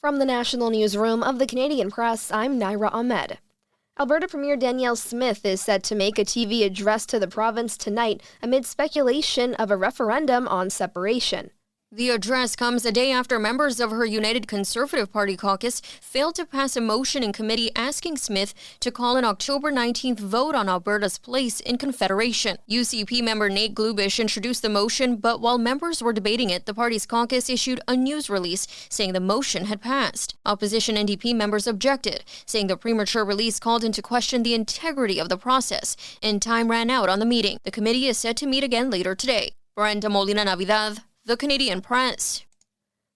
From the National Newsroom of the Canadian Press, I'm Naira Ahmed. Alberta Premier Danielle Smith is set to make a TV address to the province tonight amid speculation of a referendum on separation. The address comes a day after members of her United Conservative Party caucus failed to pass a motion in committee asking Smith to call an October 19th vote on Alberta's place in Confederation. UCP member Nate Glubish introduced the motion, but while members were debating it, the party's caucus issued a news release saying the motion had passed. Opposition NDP members objected, saying the premature release called into question the integrity of the process, and time ran out on the meeting. The committee is set to meet again later today. Brenda Molina Navidad, The Canadian Press.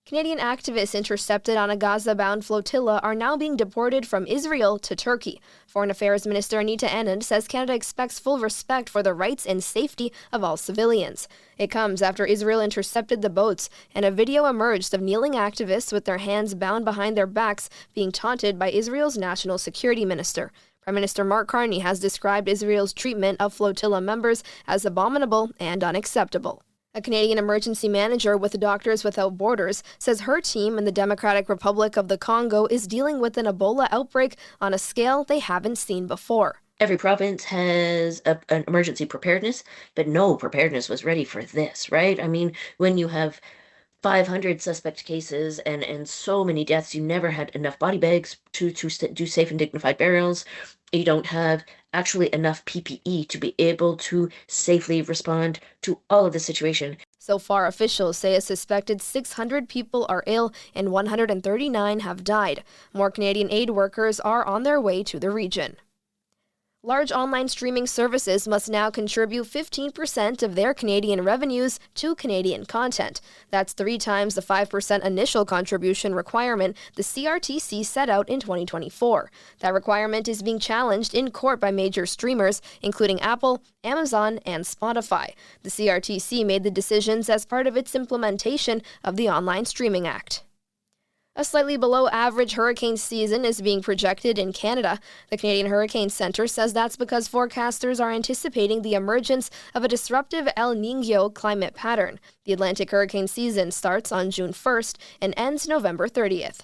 Canadian activists intercepted on a Gaza-bound flotilla are now being deported from Israel to Turkey. Foreign Affairs Minister Anita Anand says Canada expects full respect for the rights and safety of all civilians. It comes after Israel intercepted the boats, and a video emerged of kneeling activists with their hands bound behind their backs being taunted by Israel's national security minister. Prime Minister Mark Carney has described Israel's treatment of flotilla members as abominable and unacceptable. A Canadian emergency manager with Doctors Without Borders says her team in the Democratic Republic of the Congo is dealing with an Ebola outbreak on a scale they haven't seen before. Every province has an emergency preparedness, but no preparedness was ready for this, right? I mean, when you have 500 suspect cases and so many deaths, you never had enough body bags to do safe and dignified burials. You don't have actually enough PPE to be able to safely respond to all of the situation. So far, officials say a suspected 600 people are ill and 139 have died. More Canadian aid workers are on their way to the region. Large online streaming services must now contribute 15% of their Canadian revenues to Canadian content. That's 3 times the 5% initial contribution requirement the CRTC set out in 2024. That requirement is being challenged in court by major streamers, including Apple, Amazon, and Spotify. The CRTC made the decisions as part of its implementation of the Online Streaming Act. A slightly below average hurricane season is being projected in Canada. The Canadian Hurricane Centre says that's because forecasters are anticipating the emergence of a disruptive El Niño climate pattern. The Atlantic hurricane season starts on June 1st and ends November 30th.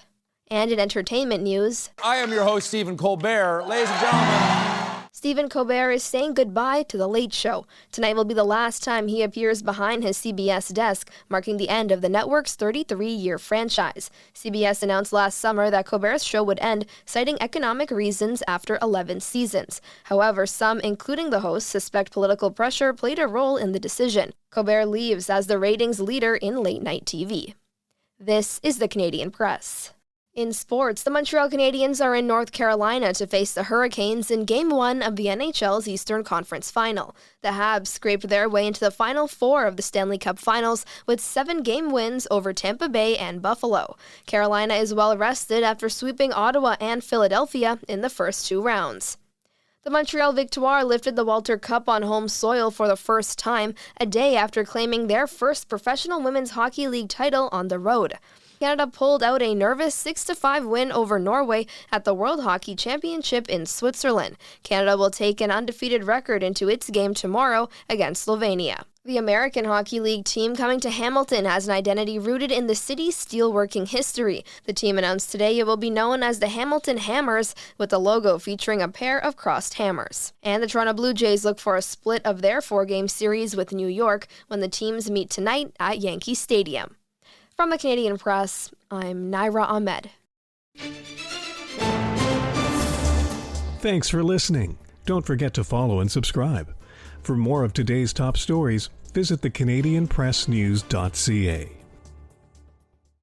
And in entertainment news, I am your host, Stephen Colbert. Ladies and gentlemen, Stephen Colbert is saying goodbye to The Late Show. Tonight will be the last time he appears behind his CBS desk, marking the end of the network's 33-year franchise. CBS announced last summer that Colbert's show would end, citing economic reasons after 11 seasons. However, some, including the host, suspect political pressure played a role in the decision. Colbert leaves as the ratings leader in late-night TV. This is the Canadian Press. In sports, the Montreal Canadiens are in North Carolina to face the Hurricanes in Game 1 of the NHL's Eastern Conference Final. The Habs scraped their way into the Final Four of the Stanley Cup Finals with 7-game wins over Tampa Bay and Buffalo. Carolina is well rested after sweeping Ottawa and Philadelphia in the first 2 rounds. The Montreal Victoire lifted the Walter Cup on home soil for the first time, a day after claiming their first professional women's hockey league title on the road. Canada pulled out a nervous 6-5 win over Norway at the World Hockey Championship in Switzerland. Canada will take an undefeated record into its game tomorrow against Slovenia. The American Hockey League team coming to Hamilton has an identity rooted in the city's steelworking history. The team announced today it will be known as the Hamilton Hammers, with the logo featuring a pair of crossed hammers. And the Toronto Blue Jays look for a split of their 4-game series with New York when the teams meet tonight at Yankee Stadium. From the Canadian Press, I'm Naira Ahmed. Thanks for listening. Don't forget to follow and subscribe. For more of today's top stories, visit thecanadianpressnews.ca.